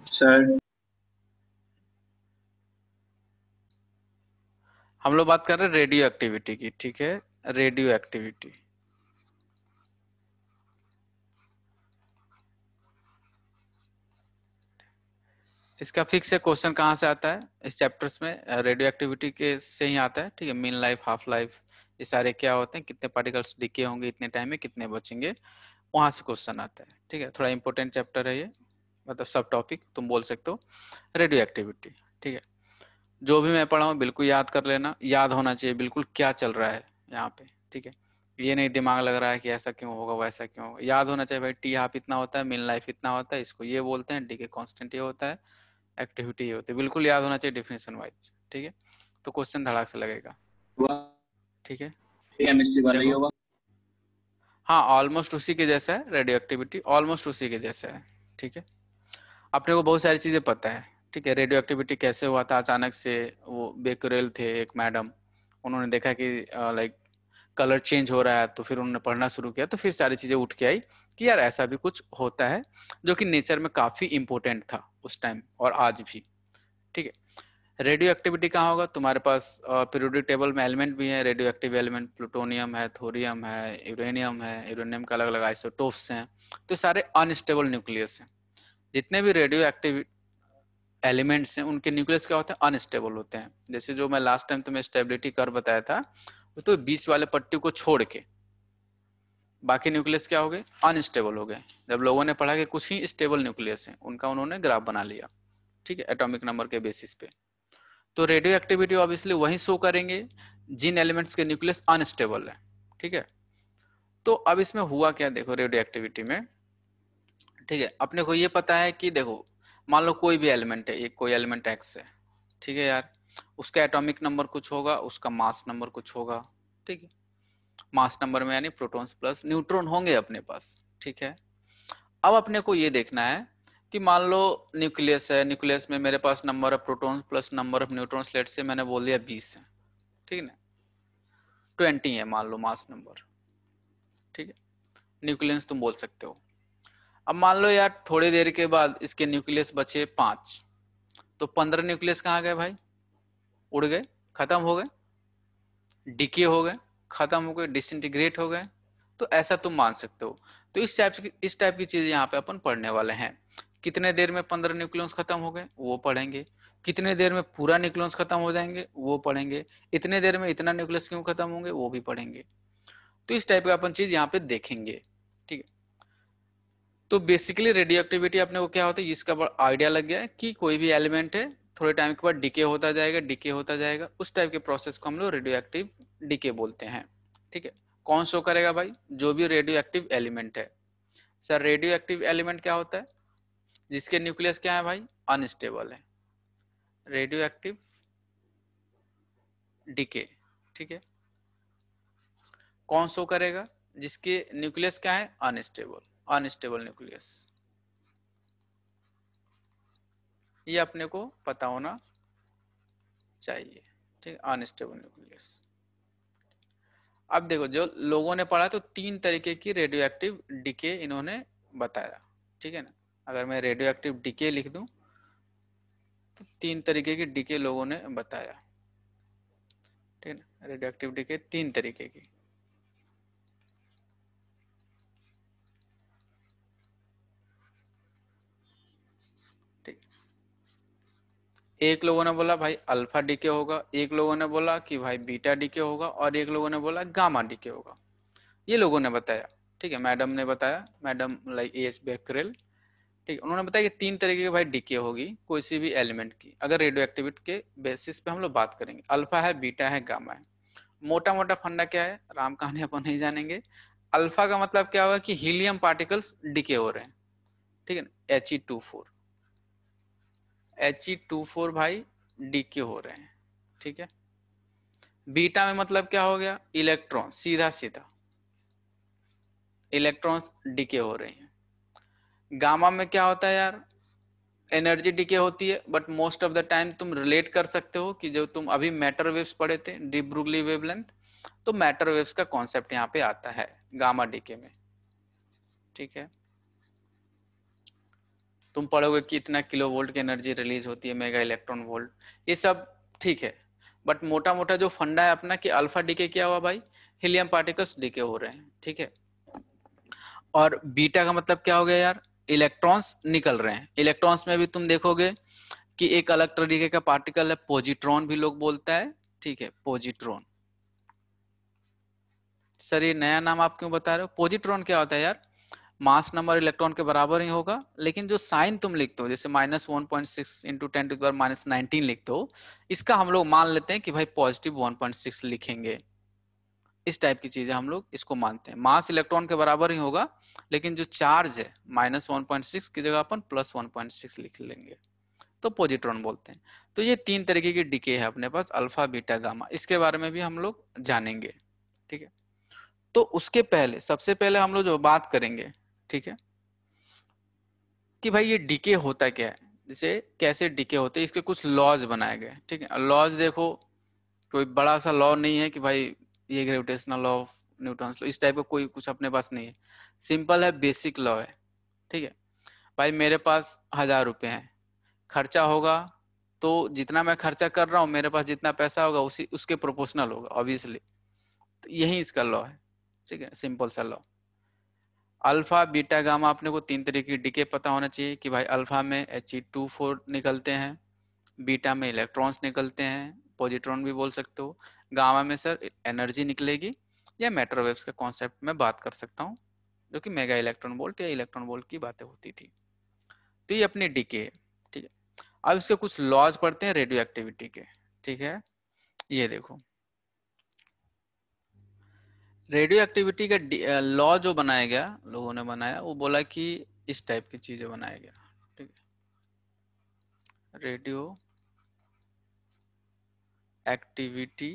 Sir. हम लोग बात कर रहे हैं रेडियो एक्टिविटी की, ठीक है। रेडियो एक्टिविटी, इसका फिक्स है क्वेश्चन कहाँ से आता है इस चैप्टर्स में, रेडियो एक्टिविटी के से ही आता है, ठीक है। मीन लाइफ, हाफ लाइफ, ये सारे क्या होते हैं, कितने पार्टिकल्स डिके होंगे इतने टाइम में, कितने बचेंगे, वहां से क्वेश्चन आता है, ठीक है। थोड़ा इंपॉर्टेंट चैप्टर है ये, मतलब सब टॉपिक तुम बोल सकते हो। रेडियो एक्टिविटी, ठीक है। जो भी मैं पढ़ा हूँ बिल्कुल याद कर लेना, याद होना चाहिए बिल्कुल क्या चल रहा है यहाँ पे, ठीक है। ये नहीं दिमाग लग रहा है कि ऐसा क्यों होगा वैसा क्यों होगा, याद होना चाहिए भाई। टी हाफ इतना होता है, मिन लाइफ इतना होता है, इसको ये बोलते हैं, डी के कांस्टेंट ये होता है, एक्टिविटी ये होती है, बिल्कुल याद होना चाहिए डेफिनेशन वाइज, ठीक है। तो क्वेश्चन धड़ाक से लगेगा, ठीक है। केमिस्ट्री वाला ही देखो, होगा। हाँ ऑलमोस्ट उसी के जैसा है, रेडियो एक्टिविटी ऑलमोस्ट उसी के जैसा है, ठीक है। अपने को बहुत सारी चीजें पता है, ठीक है। रेडियो एक्टिविटी कैसे हुआ था, अचानक से वो बेकुरेल थे एक मैडम, उन्होंने देखा कि लाइक कलर चेंज हो रहा है, तो फिर उन्होंने पढ़ना शुरू किया, तो फिर सारी चीजें उठ के आई कि यार ऐसा भी कुछ होता है, जो कि नेचर में काफी इंपॉर्टेंट था उस टाइम और आज भी, ठीक है। रेडियो एक्टिविटी कहाँ होगा, तुम्हारे पास पीरियोडिक टेबल में एलिमेंट भी है रेडियो एक्टिव एलिमेंट, प्लूटोनियम है, थोरियम है, यूरेनियम है, यूरेनियम का अलग अलग आइसोटोप्स हैं, तो सारे अनस्टेबल न्यूक्लियस हैं। जितने भी रेडियो एक्टिव एलिमेंट्स हैं उनके न्यूक्लियस क्या होते हैं, अनस्टेबल होते हैं। जैसे जो मैं लास्ट टाइम तुम्हें स्टेबिलिटी कर बताया था, वो तो 20 वाले पट्टी को छोड़ के बाकी न्यूक्लियस क्या हो गए, अनस्टेबल हो गए। जब लोगों ने पढ़ा कि कुछ ही स्टेबल न्यूक्लियस है, उनका उन्होंने ग्राफ बना लिया, ठीक है, एटॉमिक नंबर के बेसिस पे। तो रेडियो एक्टिविटी ऑब्वियसली वही शो करेंगे जिन एलिमेंट्स के न्यूक्लियस अनस्टेबल है, ठीक है। तो अब इसमें हुआ क्या, देखो रेडियो एक्टिविटी में, ठीक है, अपने को ये पता है कि देखो मान लो कोई भी एलिमेंट है, एक कोई एलिमेंट एक्स है, ठीक है यार, उसका एटॉमिक नंबर कुछ होगा, उसका मास नंबर कुछ होगा, ठीक है। मास नंबर में यानी प्रोटॉन्स प्लस न्यूट्रॉन होंगे अपने पास, ठीक है। अब अपने को ये देखना है कि मान लो न्यूक्लियस है, न्यूक्लियस में मेरे पास number of protons plus number of neutrons, let say मैंने बोल दिया 20 है, ठीक है ना, 20 है मान लो मास नंबर, ठीक है। न्यूक्लियस तुम बोल सकते हो। अब मान लो यार थोड़ी देर के बाद इसके न्यूक्लियस बचे 5, तो 15 न्यूक्लियस कहाँ गए भाई, उड़ गए, खत्म हो गए, डिके हो गए, खत्म हो गए, डिसइंटीग्रेट हो गए। तो ऐसा तुम मान सकते हो। तो इस टाइप की चीज यहाँ पे अपन पढ़ने वाले हैं। कितने देर में 15 न्यूक्लियस खत्म हो गए वो पढ़ेंगे, कितने देर में पूरा न्यूक्लियस खत्म हो जाएंगे वो पढ़ेंगे, इतने देर में इतना न्यूक्लियस क्यों खत्म होंगे वो भी पढ़ेंगे। तो इस टाइप का अपन चीज यहाँ पे देखेंगे, ठीक है। तो बेसिकली रेडियो एक्टिविटी अपने को क्या होता है, इसका आइडिया लग गया है कि कोई भी एलिमेंट है, थोड़े टाइम के बाद डिके होता जाएगा, डिके होता जाएगा, उस टाइप के प्रोसेस को हम लोग रेडियो एक्टिव डिके बोलते हैं, ठीक है। कौन शो करेगा भाई, जो भी रेडियो एक्टिव एलिमेंट है। सर रेडियो एक्टिव एलिमेंट क्या होता है, जिसके न्यूक्लियस क्या है भाई, अनस्टेबल है, रेडियो एक्टिव डिके, ठीक है। कौन शो करेगा, जिसके न्यूक्लियस क्या है, अनस्टेबल, अनस्टेबल न्यूक्लियस, ये अपने को पता होना चाहिए, ठीक है, अनस्टेबल न्यूक्लियस। अब देखो जो लोगों ने पढ़ा तो 3 तरीके की रेडियो एक्टिव डिके इन्होंने बताया, ठीक है ना। अगर मैं रेडियो एक्टिव डिके लिख दूं तो 3 तरीके की डिके लोगों ने बताया, ठीक है ना, रेडियो एक्टिव डिके 3 तरीके की। ठीक, एक लोगों ने बोला भाई अल्फा डीके होगा, एक लोगों ने बोला कि भाई बीटा डीके होगा, और एक लोगों ने बोला गामा डीके होगा। ये लोगों ने बताया, ठीक है, मैडम ने बताया, मैडम लाइक एस बेकरेल, ठीक है, उन्होंने बताया कि 3 तरीके की भाई डीके होगी कोई सी भी एलिमेंट की, अगर रेडियो एक्टिविटी के बेसिस पे हम लोग बात करेंगे। अल्फा है, बीटा है, गामा है। मोटा मोटा फंडा क्या है, राम कहानी अपन नहीं जानेंगे। अल्फा का मतलब क्या होगा कि हीलियम पार्टिकल्स डीके हो रहे हैं, ठीक है ना, He24, He24 भाई डीके हो रहे हैं, ठीक है। बीटा में मतलब क्या हो गया, इलेक्ट्रॉन, सीधा सीधा इलेक्ट्रॉन्स डीके हो रहे हैं। गामा में क्या होता है यार, एनर्जी डीके होती है, but most of the time तुम रिलेट कर सकते हो कि जो तुम अभी मैटर वेव्स पढ़े थे, डी ब्रुगली वेवलेंथ, तो मैटर वेव्स का कॉन्सेप्ट यहाँ पे आता है गामा डीके में, ठीक है। तुम पढ़ोगे कि इतना किलो वोल्ट की एनर्जी रिलीज होती है, मेगा इलेक्ट्रॉन वोल्ट, ये सब ठीक है, बट मोटा मोटा जो फंडा है अपना कि अल्फा डीके क्या हुआ भाई, हीलियम पार्टिकल्स डीके हो रहे हैं, ठीक है। और बीटा का मतलब क्या हो गया यार, इलेक्ट्रॉन्स निकल रहे हैं। इलेक्ट्रॉन्स में भी तुम देखोगे कि एक अलग तरीके का पार्टिकल है, पॉजिट्रॉन भी लोग बोलता है, ठीक है, पॉजिट्रॉन। सर ये नया नाम आप क्यों बता रहे हो? पॉजिट्रॉन क्या होता है यार, मास नंबर इलेक्ट्रॉन के बराबर ही होगा, लेकिन जो साइन तुम लिखते हो जैसे -1.6 इंटू 10⁻19 लिखते हो, इसका हम लोग मान लेते हैं कि भाई पॉजिटिव 1.6 लिखेंगे। इस टाइप की चीजें हम लोग इसको मानते हैं। मास इलेक्ट्रॉन के बराबर ही होगा, लेकिन जो चार्ज है -1.6 की जगह अपन +1.6 लिख लेंगे, तो पॉजिट्रॉन बोलते हैं। तो ये तीन तरीके की डीके है अपने पास, अल्फा बीटा गामा, इसके बारे में भी हम लोग जानेंगे, ठीक है। तो उसके पहले सबसे पहले हम लोग जो बात करेंगे, ठीक है, कि भाई ये डीके होता क्या है, जैसे कैसे डीके होते हैं, इसके कुछ लॉज बनाए गए, ठीक है। लॉज देखो, कोई बड़ा सा लॉ नहीं है कि भाई ये gravitational law of Newton's law, इस टाइप का कोई कुछ अपने पास नहीं है। सिंपल है, बेसिक लॉ है, ठीक है। भाई मेरे पास 1000 रुपए हैं, खर्चा होगा तो जितना मैं खर्चा कर रहा हूँ मेरे पास जितना पैसा होगा उसी उसके प्रोपोर्शनल होगा ऑब्वियसली। तो यही इसका लॉ है, ठीक है, सिंपल सा लॉ। अल्फा बीटा गामा अपने को तीन तरीके की डीके पता होना चाहिए कि भाई अल्फा में He2 4 निकलते हैं, बीटा में इलेक्ट्रॉन्स निकलते हैं, पॉजिट्रॉन भी बोल सकते हो, गामा में सर एनर्जी निकलेगी, या मैटर वेव्स के कॉन्सेप्ट में बात कर सकता हूँ, जो कि मेगा इलेक्ट्रॉन वोल्ट या इलेक्ट्रॉन वोल्ट की बातें होती थी। तो ये अपनी डीके है, ठीक है। अब इसके कुछ लॉज पढ़ते हैं रेडियो एक्टिविटी के, ठीक है। ये देखो, रेडियो एक्टिविटी का लॉ जो बनाया गया, लोगों ने बनाया, वो बोला कि इस टाइप की चीजें बनाया गया, ठीक है। रेडियो एक्टिविटी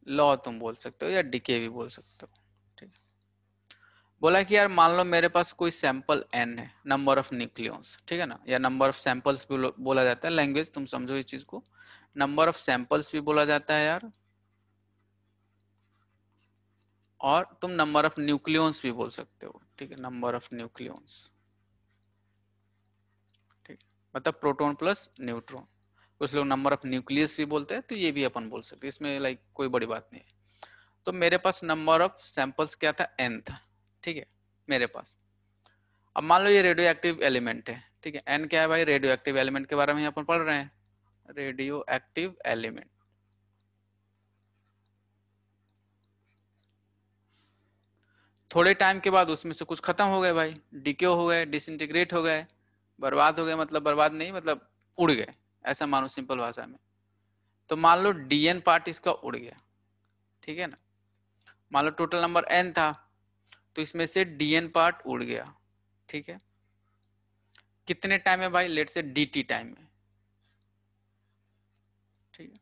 लॉ तुम बोल सकते हो या डीके भी बोल सकते हो, ठीक है। बोला कि यार मान लो मेरे पास कोई सैंपल n है, नंबर ऑफ न्यूक्लियॉन्स, ठीक है ना, या नंबर ऑफ सैंपल्स भी बोला जाता है, लैंग्वेज तुम समझो इस चीज को, नंबर ऑफ सैंपल्स भी बोला जाता है यार, और तुम नंबर ऑफ न्यूक्लियॉन्स भी बोल सकते हो, ठीक है, नंबर ऑफ न्यूक्लियॉन्स, ठीक, मतलब प्रोटॉन प्लस न्यूट्रॉन। कुछ लोग नंबर ऑफ न्यूक्लियस भी बोलते हैं, तो ये भी अपन बोल सकते हैं, इसमें लाइक कोई बड़ी बात नहीं है। तो मेरे पास नंबर ऑफ सैंपल्स क्या था, n था, ठीक है, मेरे पास। अब मान लो ये रेडियो एक्टिव एलिमेंट है, ठीक है, n क्या है भाई, रेडियो एक्टिव एलिमेंट के बारे में अपन पढ़ रहे हैं, रेडियो एक्टिव एलिमेंट। थोड़े टाइम के बाद उसमें से कुछ खत्म हो गए भाई, डीके हो गए, डिसइंटीग्रेट हो गए, बर्बाद हो गए, मतलब बर्बाद नहीं, मतलब उड़ गए, ऐसा मानो सिंपल भाषा में। तो मान लो डीएन पार्ट इसका उड़ गया, ठीक है ना, मान लो टोटल नंबर n था, तो इसमें से डीएन पार्ट उड़ गया, ठीक है। कितने टाइम में भाई, लेट से dt टाइम में, ठीक है।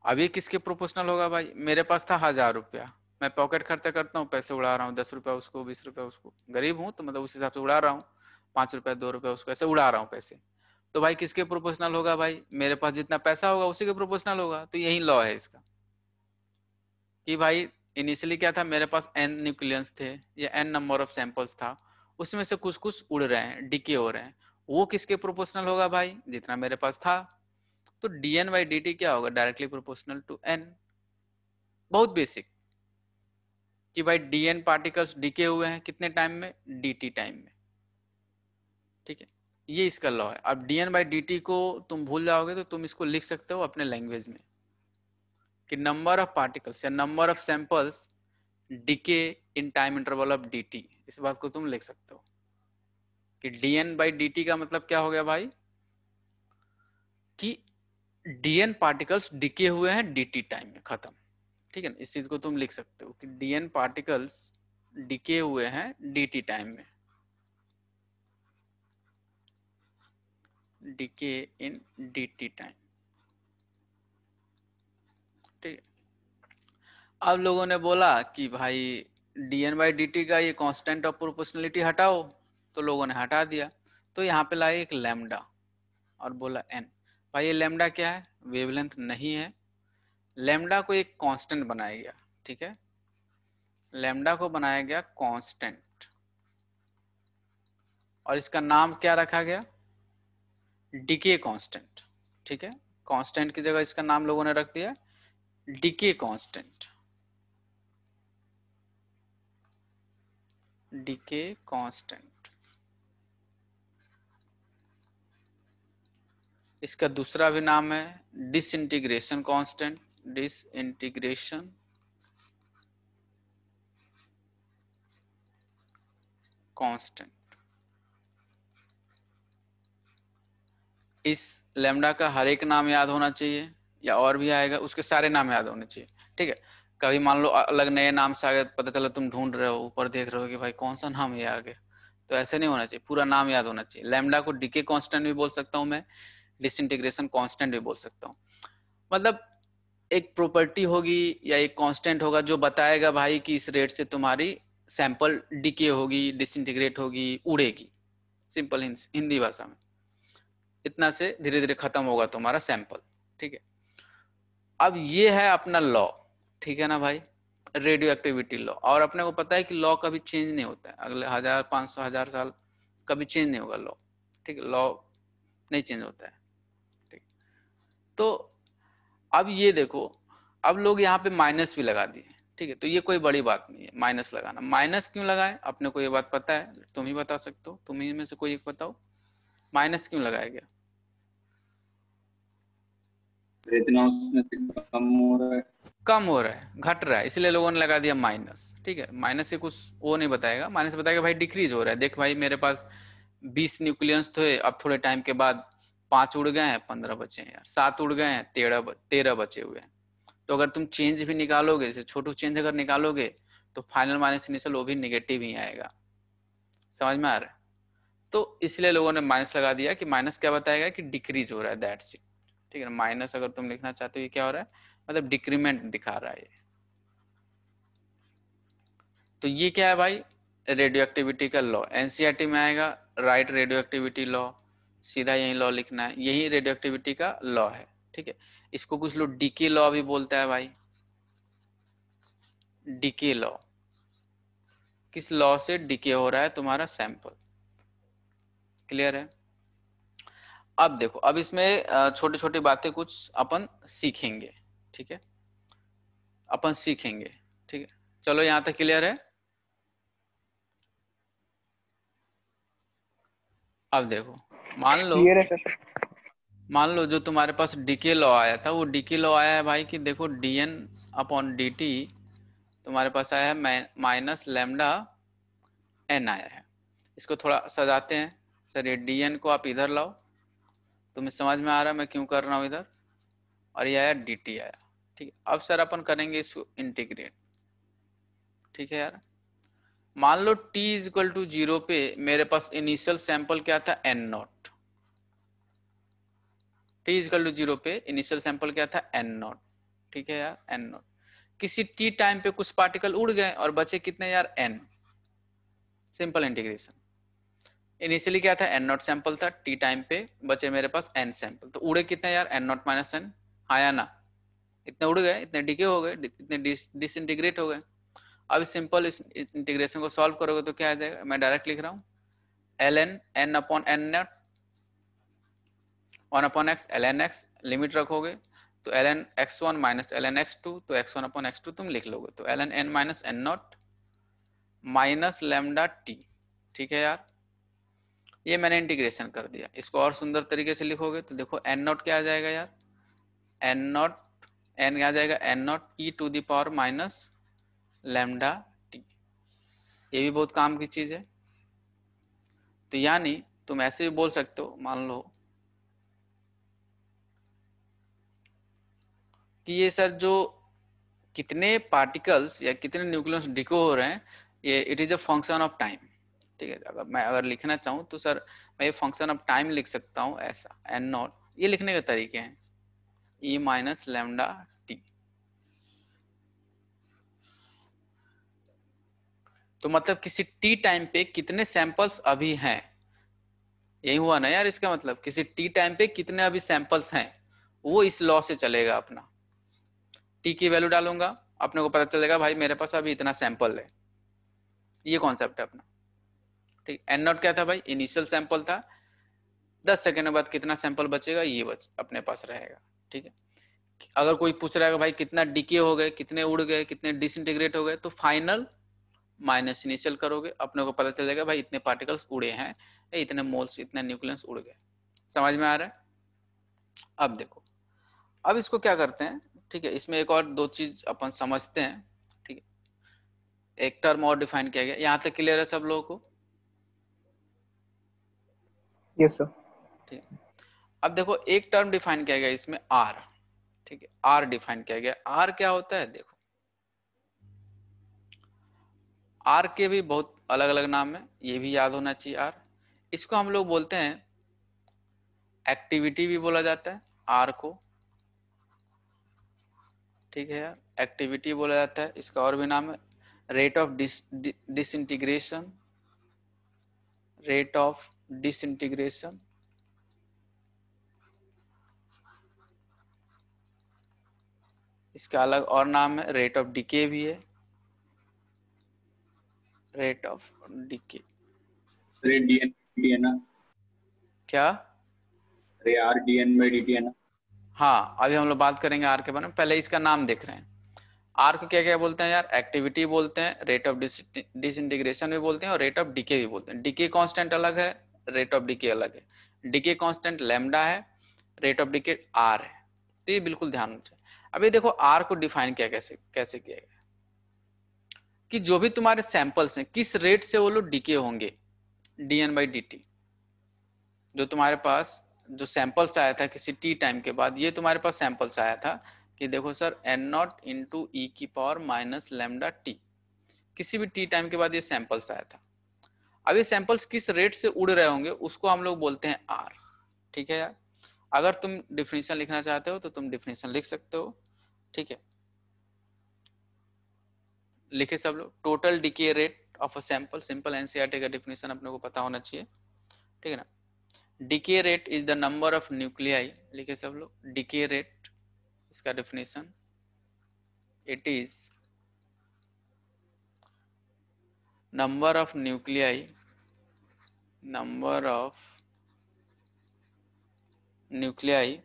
अब ये किसके प्रोपोर्शनल होगा भाई, मेरे पास था 1000 रुपया, मैं पॉकेट खर्चा करता हूँ, पैसे उड़ा रहा हूँ, 10 रुपया उसको, 20 रुपया उसको, गरीब हूँ तो मतलब उस हिसाब से उड़ा रहा हूँ, 5 रुपया 2 रुपया उसको, ऐसे उड़ा रहा हूँ पैसे। तो भाई किसके प्रोपोर्शनल होगा भाई, मेरे पास जितना पैसा होगा उसी के प्रोपोर्शनल होगा। तो यही लॉ है इसका कि भाई इनिशियली क्या था, मेरे पास n न्यूक्लियंस थे या n नंबर ऑफ सैंपल्स था, उसमें से कुछ कुछ उड़ रहे हैं, डिके हो रहे हैं, वो किसके प्रोपोर्शनल होगा भाई, जितना मेरे पास था। तो dn बाई dt क्या होगा, डायरेक्टली प्रोपोर्शनल टू n। बहुत बेसिक, कि भाई dn पार्टिकल्स डिके हुए हैं कितने टाइम में, dt टाइम में, ठीक है। ये इसका लॉ है। अब dn बाई dt को तुम भूल जाओगे तो तुम इसको लिख सकते हो अपने लैंग्वेज में कि नंबर ऑफ पार्टिकल्स या number of samples decay in time interval of dt। इस बात को तुम लिख सकते हो कि dn बाई dt का मतलब क्या हो गया भाई, कि dn पार्टिकल्स डिके हुए हैं dt टाइम में, खत्म, ठीक है ना। इस चीज को तुम लिख सकते हो कि dn पार्टिकल्स डिके हुए हैं dt टाइम में, डिके इन dt टाइम, ठीक है। अब लोगों ने बोला कि भाई dn बाई dt का ये कांस्टेंट ऑफ प्रोपोर्शनलिटी हटाओ, तो लोगों ने हटा दिया। तो यहाँ पे लाए एक लैम्डा और बोला n। भाई ये लैम्डा क्या है, वेवलेंथ नहीं है, लैम्डा को एक कांस्टेंट बनाया गया, ठीक है, लैम्डा को बनाया गया कांस्टेंट, और इसका नाम क्या रखा गया, डीके कांस्टेंट। ठीक है, कांस्टेंट की जगह इसका नाम लोगों ने रख दिया डीके कांस्टेंट, डीके कांस्टेंट। इसका दूसरा भी नाम है डिसइंटीग्रेशन कांस्टेंट, डिसइंटीग्रेशन कांस्टेंट। इस लैम्डा का हर एक नाम याद होना चाहिए, या और भी आएगा उसके सारे नाम याद होने चाहिए। ठीक है, कभी मान लो अलग नए नाम से आ गए, पता चला तुम ढूंढ रहे हो, ऊपर देख रहे हो कि भाई कौन सा नाम ये आ गया, तो ऐसे नहीं होना चाहिए, पूरा नाम याद होना चाहिए। लैम्डा को डीके कांस्टेंट भी बोल सकता हूं मैं, डिसइंटीग्रेशन कांस्टेंट भी बोल सकता हूं। मतलब एक प्रॉपर्टी होगी या एक कांस्टेंट होगा जो बताएगा भाई कि इस रेट से तुम्हारी सैंपल डीके होगी, डिसइंटीग्रेट होगी, उड़ेगी। सिंपल हिंदी भाषा में, इतना से धीरे धीरे खत्म होगा तुम्हारा सैंपल। ठीक है, अब ये है अपना लॉ। ठीक है ना भाई, रेडियो एक्टिविटी लॉ। और अपने को पता है कि लॉ कभी चेंज नहीं होता है, अगले 1500 1000 साल कभी चेंज नहीं होगा लॉ। ठीक है, लॉ नहीं चेंज होता है। ठीक, तो अब ये देखो, अब लोग यहाँ पे माइनस भी लगा दिए। ठीक है, तो ये कोई बड़ी बात नहीं है माइनस लगाना। माइनस क्यों लगाए, अपने को ये बात पता है, तुम ही बता सकते हो, तुम ही में से कोई एक बताओ माइनस क्यों लगाया गया। इतना उसमें से कम हो रहा है, कम हो रहा है, घट रहा है, इसलिए लोगों ने लगा दिया माइनस। ठीक है, माइनस से कुछ वो नहीं बताएगा, माइनस बताएगा भाई डिक्रीज हो रहा है। देख भाई मेरे पास 20 न्यूक्लियस थे, अब थोड़े टाइम के बाद 5 उड़ गए हैं, 15 बचे हैं यार, 7 उड़ गए हैं, 13 बचे हुए हैं। तो अगर तुम चेंज भी निकालोगे, जैसे छोटू चेंज अगर निकालोगे, तो फाइनल माइनस इनिशियल वो भी निगेटिव ही आएगा। समझ में आ रहा है, तो इसलिए लोगों ने माइनस लगा दिया कि माइनस क्या बताएगा कि डिक्रीज हो रहा है, दैट्स इट। ठीक है, माइनस अगर तुम लिखना चाहते हो ये क्या हो रहा है, मतलब डिक्रीमेंट दिखा रहा है ये। तो ये क्या है भाई, रेडियो एक्टिविटी का लॉ, एनसीईआरटी में आएगा, राइट रेडियो एक्टिविटी लॉ, सीधा यही लॉ लिखना है, यही रेडियो एक्टिविटी का लॉ है। ठीक है, इसको कुछ लोग डीके लॉ भी बोलता है भाई, डीके लॉ, किस लॉ से डीके हो रहा है तुम्हारा सैंपल। क्लियर है। अब देखो, अब इसमें छोटी छोटी बातें कुछ अपन सीखेंगे। ठीक है, अपन सीखेंगे। ठीक है, चलो यहां तक क्लियर है। अब देखो, मान लो, क्लियर है सर। मान लो जो तुम्हारे पास डीके लॉ आया था, वो डीके लॉ आया है भाई कि देखो dn अपॉन dt तुम्हारे पास आया है माइनस लैम्डा n आया है। इसको थोड़ा सजाते हैं। सर ये dn को आप इधर लाओ, तुम्हें समझ में आ रहा है मैं क्यों कर रहा हूँ इधर, और ये आया dt आया। ठीक है, अब सर अपन करेंगे इसको इंटीग्रेट। ठीक है यार, मान लो t इज इक्वल टू 0 पे मेरे पास इनिशियल सैंपल क्या था, n not. t is equal to 0 पे इनिशियल सैंपल क्या था, n नॉट। ठीक है यार, n नॉट। किसी t टाइम पे कुछ पार्टिकल उड़ गए और बचे कितने यार, n। Simple integration. इनिशियली क्या था, n नॉट सैंपल था, t टाइम पे बचे मेरे पास n सैंपल, तो उड़े कितने यार, n नॉट माइनस n। हाँ या ना, इतने उड़ गए, इतने डीके हो गए, इतने डिसइंटीग्रेट हो गए। अब सिंपल इस इंटीग्रेशन को सॉल्व करोगे तो क्या आ जाएगा, मैं डायरेक्ट लिख रहा हूँ ln n upon n not 1 upon x ln x, limit रखोगे तो ln x1 minus ln x2, तो x1 अपॉन x2 तुम लिख लोगे, तो ln n minus n not minus lambda t। ठीक है यार, ये मैंने इंटीग्रेशन कर दिया। इसको और सुंदर तरीके से लिखोगे तो देखो n नॉट क्या आ जाएगा यार, n नॉट, n क्या आ जाएगा, n nought e to the power minus lambda t। ये भी बहुत काम की चीज है। तो यानी तुम ऐसे भी बोल सकते हो, मान लो कि ये सर जो कितने पार्टिकल्स या कितने न्यूक्लियस डिको हो रहे हैं, ये it is a function of time. ठीक है, अगर लिखना चाहूँ तो सर मैं ये फंक्शन ऑफ टाइम लिख सकता हूँ ऐसा, एन नॉट, ये लिखने के तरीके हैं, ई माइनस लैम्डा टी। तो मतलब किसी टी टाइम पे कितने सैंपल्स अभी हैं, यही हुआ ना यार, इसका मतलब किसी टी टाइम पे कितने अभी सैंपल्स हैं, वो इस लॉ से चलेगा। अपना टी की वैल्यू डालूंगा, अपने को पता चलेगा भाई मेरे पास अभी इतना सैंपल है, ये कॉन्सेप्ट है अपना। ठीक, एन नॉट क्या था भाई, इनिशियल सैंपल था, 10 सेकंड के बाद कितना सैंपल बचेगा ये बच अपने पास रहेगा। ठीक है, अगर कोई पूछ रहा है भाई कितना डीके हो गए, कितने उड़ गए, कितने डिसइंटीग्रेट हो गए, तो फाइनल माइनस इनिशियल करोगे, अपने को पता चल जाएगा भाई इतने पार्टिकल्स उड़े हैं, इतने मोल्स, इतने न्यूक्लियस उड़ गए। समझ में आ रहा है? अब देखो, अब इसको क्या करते हैं, ठीक है, इसमें एक और दो चीज अपन समझते हैं। ठीक है, एक टर्म और डिफाइन किया गया, यहाँ तक क्लियर है सब लोगों को? Yes sir. ठीक, अब देखो एक टर्म डिफाइन किया गया इसमें आर। ठीक है, आर डिफाइन किया गया। आर क्या होता है, देखो आर के भी बहुत अलग अलग नाम है, ये भी याद होना चाहिए। आर, इसको हम लोग बोलते हैं एक्टिविटी भी बोला जाता है आर को। ठीक है यार, एक्टिविटी बोला जाता है, इसका और भी नाम है rate of disintegration, rate of disintegration. इसका अलग और नाम है रेट ऑफ डिके भी है, रेट ऑफ डिके। अरे डीएन डी है ना, क्या? अरे आर डीएन बाई dt है ना। हाँ, अभी हम लोग बात करेंगे आर के बारे में, पहले इसका नाम देख रहे हैं। आर को क्या क्या बोलते हैं यार, एक्टिविटी बोलते हैं, रेट ऑफ डिसइंटीग्रेशन भी बोलते हैं, और रेट ऑफ डिके भी बोलते हैं। डिके कांस्टेंट अलग है, रेट ऑफ डिके अलग है। डिके कांस्टेंट लैम्डा है, रेट ऑफ डिके आर है। तो ये बिल्कुल ध्यान रखिए। अभी देखो आर को डिफाइन किया कैसे कैसे किया गया, कि जो भी तुम्हारे सैंपल्स हैं किस रेट से वो लोग डिके होंगे, dn बाई dt। जो तुम्हारे पास जो सैंपल्स आया था किसी टी टाइम के बाद, ये तुम्हारे पास सैंपल्स आया था कि देखो सर एन नॉट इंटू ई की पावर माइनस लैम्डा टी, किसी भी टी टाइम के बाद ये सैंपल्स आया था। अब ये सैंपल्स किस रेट से उड़ रहे होंगे उसको हम लोग बोलते हैं आर। ठीक है यार, अगर तुम डिफिनेशन लिखना चाहते हो तो तुम डिफिनेशन लिख सकते हो। ठीक है, लिखे सब लोग, total decay rate of a sample, simple NCERT का डिफिनेशन अपने को पता होना चाहिए। ठीक है ना, decay rate is the number of nuclei, लिखे सब लोग, डिके रेट इसका definition, it is number of nuclei, number of nuclei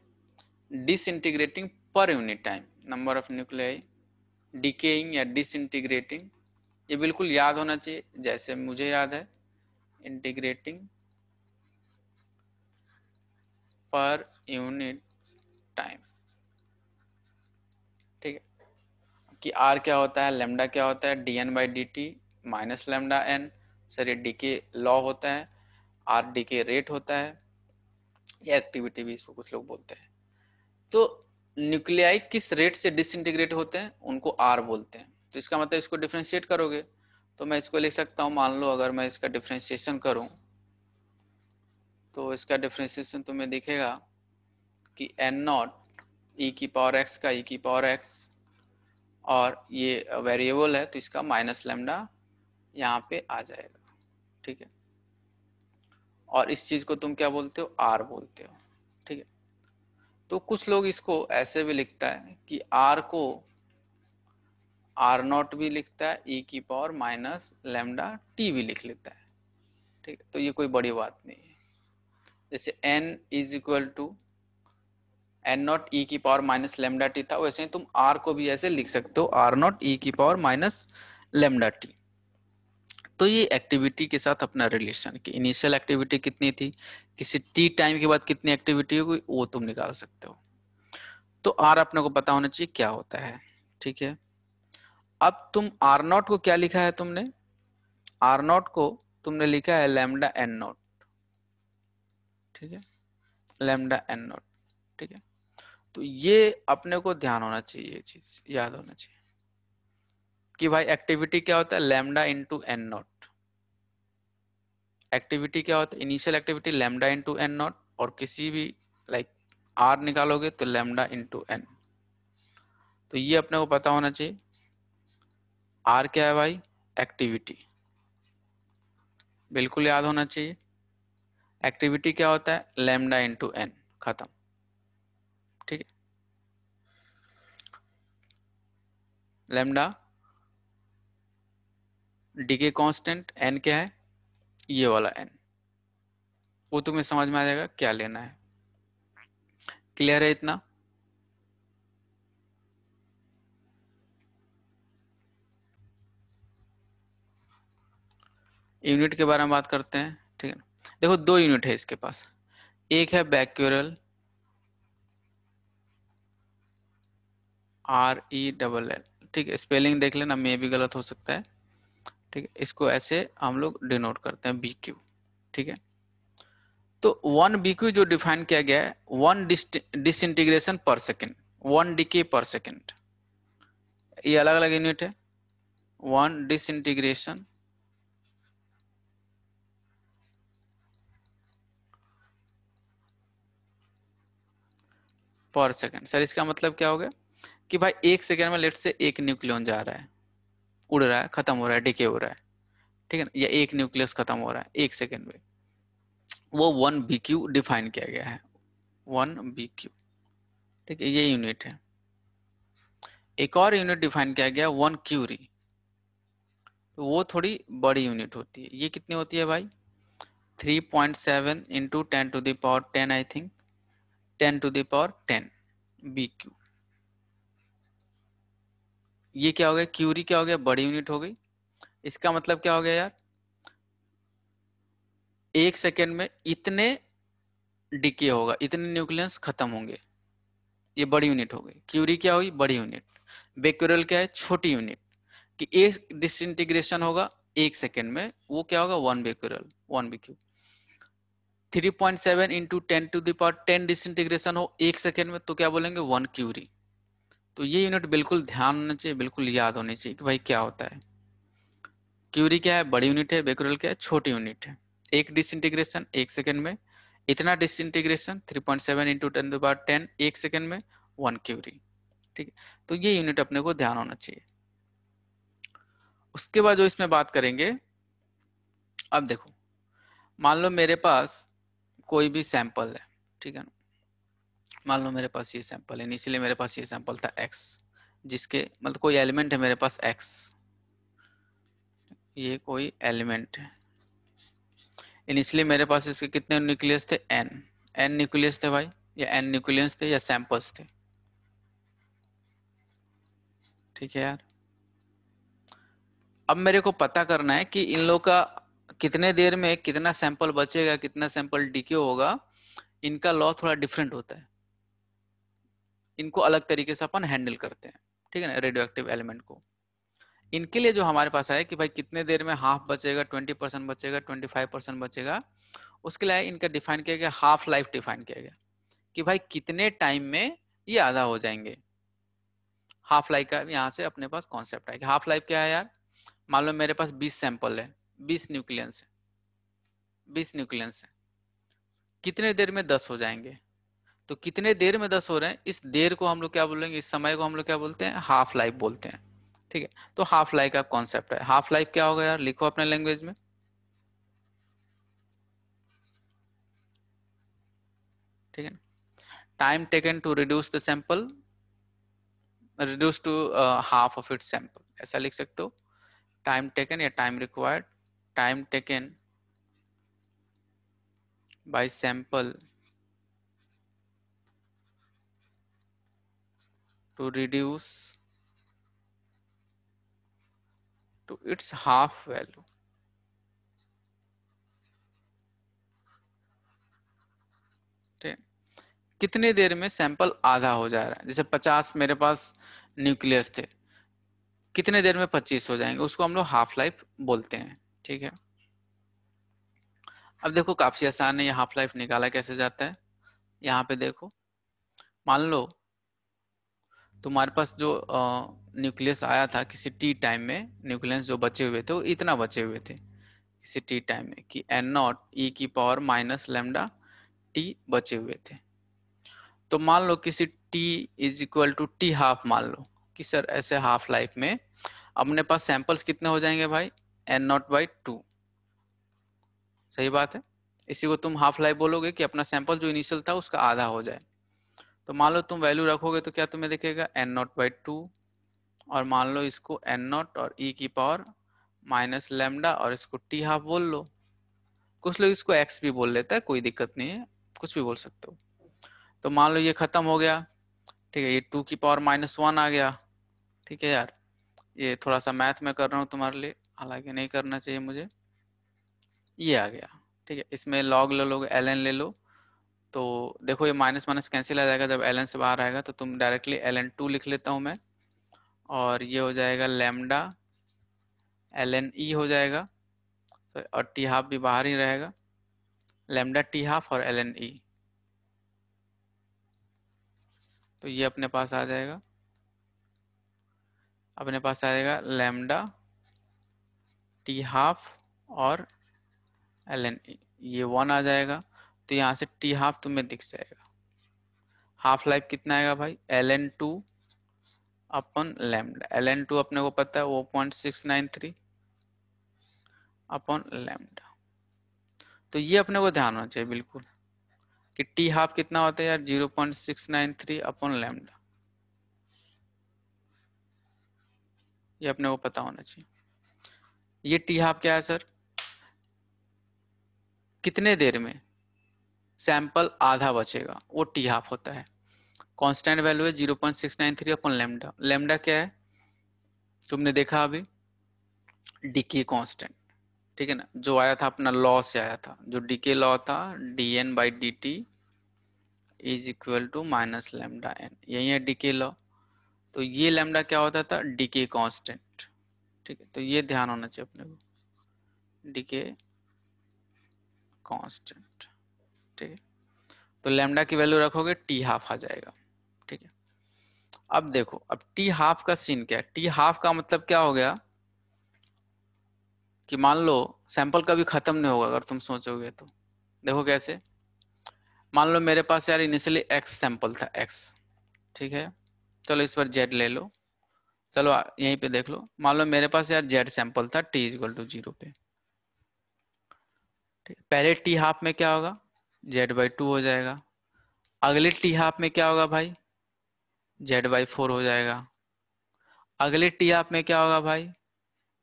disintegrating per unit time, number of nuclei decaying या डिसइंटीग्रेटिंग, ये बिल्कुल याद होना चाहिए जैसे मुझे याद है, इंटीग्रेटिंग पर यूनिट टाइम। ठीक है, कि आर क्या होता है, लैम्डा क्या होता है, dn by dt minus lambda n। Sir ये डीके लॉ होता है, आर डीके रेट होता है, या एक्टिविटी भी इसको कुछ लोग बोलते हैं। तो न्यूक्लियाई किस रेट से डिसइंटीग्रेट होते हैं उनको आर बोलते हैं। तो इसका मतलब इसको डिफ्रेंशिएट करोगे तो मैं इसको लिख सकता हूँ, मान लो अगर मैं इसका डिफ्रेंशिएशन करूं तो इसका डिफ्रेंशिएशन तुम्हें दिखेगा कि एन नॉट ई की पावर एक्स का ई की पावर एक्स, और ये वेरिएबल है तो इसका माइनस लैम्डा यहाँ पे आ जाएगा। ठीक है, और इस चीज को तुम क्या बोलते हो, आर बोलते हो। ठीक है, तो कुछ लोग इसको ऐसे भी लिखता है कि आर को आर नॉट भी लिखता है, ई की पावर माइनस लैम्डा टी भी लिख लेता है। ठीक है, तो ये कोई बड़ी बात नहीं है। जैसे n is equal to N naught e की पावर माइनस लेमडा टी था, वैसे ही तुम r को भी ऐसे लिख सकते हो, आर नॉट ई की पावर माइनस लेमडा टी। तो ये एक्टिविटी के साथ अपना रिलेशन, कि इनिशियल एक्टिविटी कितनी थी, किसी टी टाइम के बाद कितनी एक्टिविटी होगी, वो तुम निकाल सकते हो। तो r अपने को पता होना चाहिए क्या होता है। ठीक है, अब तुम आर नॉट को क्या लिखा है तुमने, आर नॉट को तुमने लिखा है लैम्डा एन नॉट। ठीक है, लैम्डा एन नॉट। ठीक है, तो ये अपने को ध्यान होना चाहिए, ये चीज याद होना चाहिए कि भाई एक्टिविटी क्या होता है, lambda into N nought. Activity क्या होता है, initial activity lambda into N nought, और किसी भी लाइक आर निकालोगे तो लैम्डा इंटू एन। तो ये अपने को पता होना चाहिए। आर क्या है भाई, एक्टिविटी, बिल्कुल याद होना चाहिए। एक्टिविटी क्या होता है, लैम्डा इंटू एन, खत्म। ठीक है, लैम्डा, डीके कांस्टेंट, एन क्या है, ये वाला n, वो तुम्हें समझ में आ जाएगा क्या लेना है। क्लियर है इतना? यूनिट के बारे में बात करते हैं, ठीक है ना। देखो दो यूनिट है इसके पास, एक है बैक्यूरल RELL, ठीक है, स्पेलिंग देख लेना, मे भी गलत हो सकता है, ठीक है। इसको ऐसे हम लोग डिनोट करते हैं BQ, ठीक है। तो 1 BQ जो डिफाइन किया गया है, 1 डिसइंटीग्रेशन पर सेकेंड, 1 डीके पर सेकेंड, ये अलग अलग यूनिट है। 1 डिसइंटीग्रेशन पर सेकेंड। सर इसका मतलब क्या हो गया कि भाई एक सेकेंड में लेट से एक न्यूक्लियन जा रहा है, उड़ रहा है, खत्म हो रहा है, डिके हो रहा है, ठीक है ना, या एक न्यूक्लियस खत्म हो रहा है एक सेकेंड में, वो 1 BQ डिफाइन किया गया है, 1 BQ, ठीक है, ये यूनिट है। एक और यूनिट डिफाइन किया गया 1 क्यूरी, तो वो थोड़ी बड़ी यूनिट होती है। ये कितनी होती है भाई? 3.7 इंटू 10⁻10, आई थिंक 10⁻10 BQ। ये क्या हो गया? क्यूरी क्या हो गया? बड़ी यूनिट हो गई। इसका मतलब क्या हो गया यार? एक सेकेंड में इतने डिके होगा, इतने न्यूक्लियस खत्म होंगे, ये बड़ी यूनिट हो गई। क्यूरी क्या हुई? बड़ी यूनिट। बेक्यूरल क्या है? छोटी यूनिट। कि एक डिसइंटीग्रेशन होगा एक सेकेंड में, वो क्या होगा? 1 बेक्यूरल, 1 BQ। 3.7 इंटू 10⁻10 डिसइंटीग्रेशन हो एक सेकेंड में, तो क्या बोलेंगे? 1 क्यूरी। तो ये यूनिट बिल्कुल ध्यान होना चाहिए, बिल्कुल याद होनी चाहिए कि भाई क्या होता है। क्यूरी क्या है? बड़ी यूनिट है। बेक्यूरल क्या है? छोटी यूनिट है। एक डिसइंटीग्रेशन एक सेकेंड में, इतना डिसइंटीग्रेशन 3.7 इंटू 10⁻10 एक सेकेंड में, 1 क्यूरी, ठीक है। तो ये यूनिट अपने को ध्यान होना चाहिए। उसके बाद जो इसमें बात करेंगे, अब देखो मान लो मेरे पास कोई भी सैंपल है, ठीक है ना। मान लो मेरे पास ये सैंपल है, इनिशियली मेरे पास ये सैंपल था x, जिसके मतलब कोई एलिमेंट है मेरे पास x, ये कोई एलिमेंट है। इनिशियली मेरे पास इसके कितने न्यूक्लियस थे? n न्यूक्लियस थे भाई, या n न्यूक्लियस थे या सैंपल्स थे, ठीक है यार। अब मेरे को पता करना है कि इन लोगों का कितने देर में कितना सैंपल बचेगा, कितना सैंपल डीके होगा। इनका लॉ थोड़ा डिफरेंट होता है, इनको अलग तरीके से अपन हैंडल करते हैं, ठीक है ना, रेडियो एक्टिव एलिमेंट को। इनके लिए जो हमारे पास है कि भाई कितने देर में हाफ बचेगा, 20% बचेगा, 25% बचेगा, उसके लिए इनका डिफाइन किया गया, हाफ लाइफ डिफाइन किया गया कि भाई कितने टाइम में ये आधा हो जाएंगे। हाफ लाइफ का यहाँ से अपने पास कॉन्सेप्ट है कि हाफ लाइफ क्या है यार। मान लो मेरे पास 20 सैंपल है, 20 न्यूक्लियंस है, 20 न्यूक्लियंस है, कितने देर में 10 हो जाएंगे। तो कितने देर में 10 हो रहे हैं, इस देर को हम लोग क्या बोलेंगे, इस समय को हम लोग क्या बोलते हैं? हाफ लाइफ बोलते हैं, ठीक है। तो हाफ लाइफ का कॉन्सेप्ट है। हाफ लाइफ क्या होगा यार? लिखो अपने लैंग्वेज में, ठीक है। Time taken to reduce the sample, reduce to half of its sample, ऐसा लिख सकते हो। टाइम टेकन या time required, time taken by sample to reduce to its half value, ठीक है। कितने देर में सैंपल आधा हो जा रहा है, जैसे 50 मेरे पास न्यूक्लियस थे, कितने देर में 25 हो जाएंगे, उसको हम लोग हाफ लाइफ बोलते हैं, ठीक है। अब देखो काफी आसान है, ये हाफ लाइफ निकाला कैसे जाता है। यहाँ पे देखो, मान लो तुम्हारे पास जो न्यूक्लियस आया था किसी टी टाइम में, न्यूक्लियस जो बचे हुए थे वो इतना बचे हुए थे किसी टी टाइम में, कि n0 e⁻ टी बचे हुए थे। तो मान लो किसी t is equal to T half, मान लो कि सर ऐसे हाफ लाइफ में अपने पास सैंपल्स कितने हो जाएंगे भाई? n0/2, सही बात है। इसी को तुम हाफ लाइफ बोलोगे कि अपना सैंपल जो इनिशियल था उसका आधा हो जाए। तो मान लो तुम वैल्यू रखोगे तो क्या तुम्हें दिखेगा? n0/2, और मान लो इसको n0 और e⁻ और इसको t हाफ बोल लो, कुछ लोग इसको एक्स भी बोल लेता है, कोई दिक्कत नहीं है, कुछ भी बोल सकते हो। तो मान लो ये खत्म हो गया, ठीक है, ये 2 की पावर -1 आ गया। ठीक है यार, ये थोड़ा सा मैथ में कर रहा हूँ तुम्हारे लिए, हालांकि नहीं करना चाहिए मुझे। ये आ गया, ठीक है, इसमें लॉग ले लो, ln ले लो, तो देखो ये माइनस माइनस कैंसिल आ जाएगा, जब ln से बाहर आएगा तो तुम डायरेक्टली ln2 लिख लेता हूँ मैं, और ये हो जाएगा लैम्डा ln e हो जाएगा, और टी हाफ भी बाहर ही रहेगा, लैम्डा टी हाफ और ln e, तो ये अपने पास आ जाएगा, अपने पास आएगा लैम्डा टी हाफ और ln e, ये 1 आ जाएगा, तो यहाँ से टी हाफ तुम्हें दिख जाएगा। हाफ लाइफ कितना आएगा भाई, ln2 अपन लैम्डा, ln2 अपने को पता है 0.693 अपन लैम्डा। तो ये अपने को ध्यान होना चाहिए बिल्कुल कि टी हाफ कितना होता है यार, 0.693 अपन लैम्डा, ये अपने को पता होना चाहिए। ये टी हाफ क्या है सर, कितने देर में सैंपल आधा बचेगा, वो टी हाफ होता है। कांस्टेंट वैल्यू है 0.693 अपन लैम्डा, लैम्डा क्या है तुमने देखा अभी, डीके कांस्टेंट, ठीक है ना, जो आया था अपना लॉ से आया था, जो डीके लॉ था, dn/dt is equal to minus lambda n, यही है डीके लॉ। तो ये लैम्डा क्या होता था, डीके कांस्टेंट, ठीक है, तो ये ध्यान होना चाहिए अपने को, डीके कांस्टेंट, ठीक है। तो लैम्डा की वैल्यू रखोगे टी हाफ आ जाएगा, ठीक है। अब देखो, अब टी हाफ का सीन क्या है, टी हाफ का मतलब क्या हो गया कि मान लो सैंपल कभी खत्म नहीं होगा, अगर तुम सोचोगे तो देखो कैसे। मान लो मेरे पास यार इनिशियली एक्स सैंपल था, एक्स, ठीक है, चलो इस पर जेड ले लो, चलो यहीं पे देख लो, मान लो मेरे पास यार जेड सैंपल था t इक्वल टू 0 पे, ठीक है? पहले टी हाफ में क्या होगा, z/2 हो जाएगा, अगले टी हाफ में क्या होगा भाई, z/4 हो जाएगा, अगले टी हाफ में क्या होगा भाई,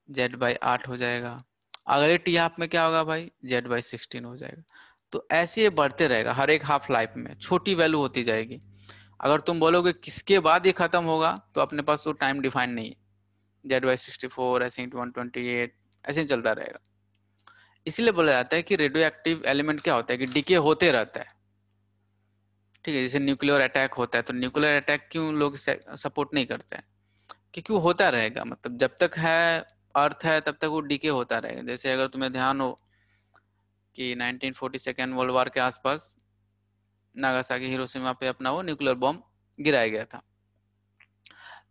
z/8 हो जाएगा, अगले टी हाफ में क्या होगा भाई, z/16 हो जाएगा। तो ऐसे ये बढ़ते रहेगा, हर एक हाफ लाइफ में छोटी वैल्यू होती जाएगी। अगर तुम बोलोगे किसके बाद ये खत्म होगा, तो अपने पास वो टाइम डिफाइन नहीं है, z/64 ऐसे ही 128 ऐसे ही चलता रहेगा। इसलिए बोला जाता है कि रेडियो एक्टिव एलिमेंट क्या होता है कि डिके होते रहता है, ठीक है। जैसे न्यूक्लियर अटैक होता है, तो न्यूक्लियर अटैक क्यों लोग सपोर्ट नहीं करते हैं, क्योंकि वो होता रहेगा, मतलब जब तक है अर्थ है तब तक वो डिके होता रहेगा। जैसे अगर तुम्हें ध्यान हो कि 1942 वर्ल्ड वॉर के आसपास नागासाकी हिरोशिमा पे अपना वो न्यूक्लियर बॉम्ब गिराया गया था,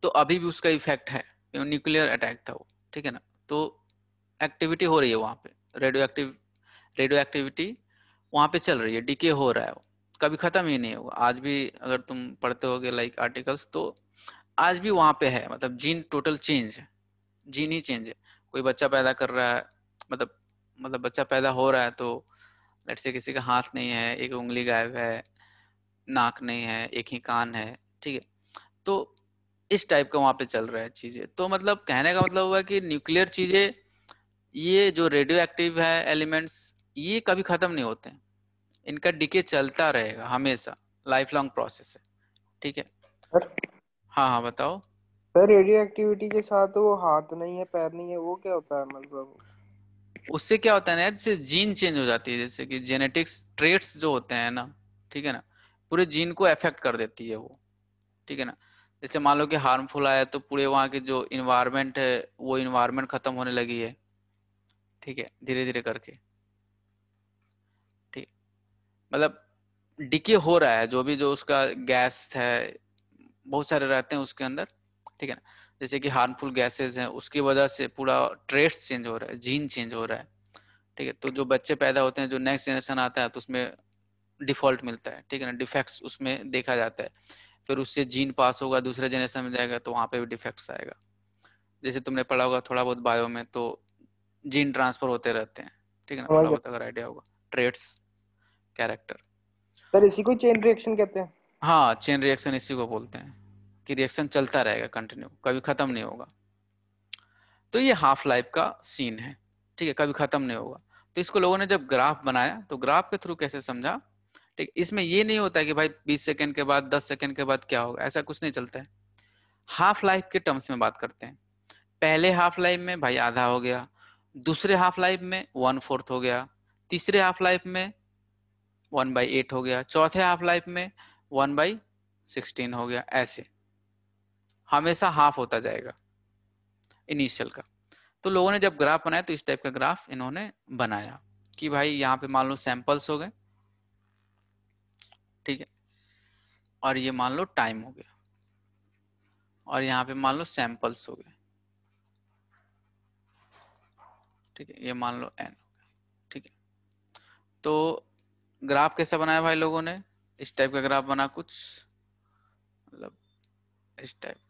तो अभी भी उसका इफेक्ट है, न्यूक्लियर अटैक था वो, ठीक है ना। तो एक्टिविटी हो रही है वहां पे, रेडियो एक्टिविटी वहां पे चल रही है, डिके हो रहा है, वो कभी खत्म ही नहीं होगा। आज भी अगर तुम पढ़ते होगे लाइक आर्टिकल्स, तो आज भी वहां पे है, मतलब जीन टोटल चेंज है, जीन ही चेंज है। कोई बच्चा पैदा कर रहा है, मतलब मतलब बच्चा पैदा हो रहा है, तो लेट्स से किसी का हाथ नहीं है, एक उंगली गायब है, नाक नहीं है, एक ही कान है, ठीक है। तो इस टाइप का वहां पे चल रहा है चीजें। तो मतलब कहने का मतलब हुआ कि न्यूक्लियर चीजें, ये जो रेडियो एक्टिव है एलिमेंट्स, ये कभी खत्म नहीं होते हैं, इनका डिके चलता रहेगा हमेशा, लाइफ लॉन्ग प्रोसेस है, ठीक है। सर हाँ हाँ बताओ। सर रेडियो एक्टिविटी के साथ वो हाथ नहीं है, पैर नहीं है, वो क्या होता है मतलब? उससे क्या होता है ना यार, जैसे जीन चेंज हो जाती है, जैसे कि जेनेटिक्स ट्रेट्स जो होते हैं ना, ठीक है ना, पूरे जीन को अफेक्ट कर देती है वो, ठीक है ना। जैसे मान लो कि हार्मफुल आया, तो पूरे वहाँ के जो इन्वायरमेंट है, वो इन्वायरमेंट खत्म होने लगी है, ठीक है, धीरे धीरे करके, ठीक, मतलब डिके हो रहा है, जो भी जो उसका गैस है, बहुत सारे रहते हैं उसके अंदर, ठीक है ना। जैसे कि हार्मफुल गैसेस हैं, उसकी वजह से पूरा ट्रेट्स चेंज हो रहा है, जीन चेंज हो रहा है, ठीक है। तो जो बच्चे पैदा होते हैं, जो नेक्स्ट जनरेशन आता है, तो उसमें डिफॉल्ट मिलता है, ठीक है ना, डिफेक्ट्स उसमें देखा जाता है। फिर उससे जीन पास होगा, दूसरे जनरेशन में जाएगा, तो वहां पे भी डिफेक्ट्स आएगा। जैसे तुमने पढ़ा होगा थोड़ा बहुत बायो में, तो जीन ट्रांसफर होते रहते हैं, ठीक है ना, समझ थोड़ा गया। बहुत अगर आइडिया होगा, ट्रेट्स, कैरेक्टर। सर इसी को चेन रिएक्शन कहते हैं। हाँ, चेन रिएक्शन इसी को बोलते हैं, कि रिएक्शन चलता रहेगा कंटिन्यू, कभी खत्म नहीं होगा। तो ये हाफ लाइफ का सीन है, ठीक है, कभी खत्म नहीं होगा। तो इसको लोगों ने जब ग्राफ बनाया तो ग्राफ के थ्रू कैसे समझा, ठीक, इसमें ये नहीं होता कि भाई 20 सेकंड के बाद 10 सेकंड के बाद क्या होगा, ऐसा कुछ नहीं चलता है। हाफ लाइफ के टर्म्स में बात करते हैं। पहले हाफ लाइफ में भाई आधा हो गया, दूसरे हाफ लाइफ में 1/4 हो गया, तीसरे हाफ लाइफ में 1/8 हो गया, चौथे हाफ लाइफ में 1/16 हो गया। ऐसे हमेशा हाफ होता जाएगा इनिशियल का। तो लोगों ने जब ग्राफ बनाया तो इस टाइप का ग्राफ इन्होंने बनाया कि भाई यहाँ पे मान लो सैंपल्स हो गए, ठीक है, और ये मान लो टाइम हो गया, और यहाँ पे मान लो सैंपल्स हो गए, ठीक है, ये मान लो n, ठीक है। तो ग्राफ कैसा बनाया भाई लोगों ने, इस टाइप का ग्राफ बना कुछ, मतलब इस टाइप का,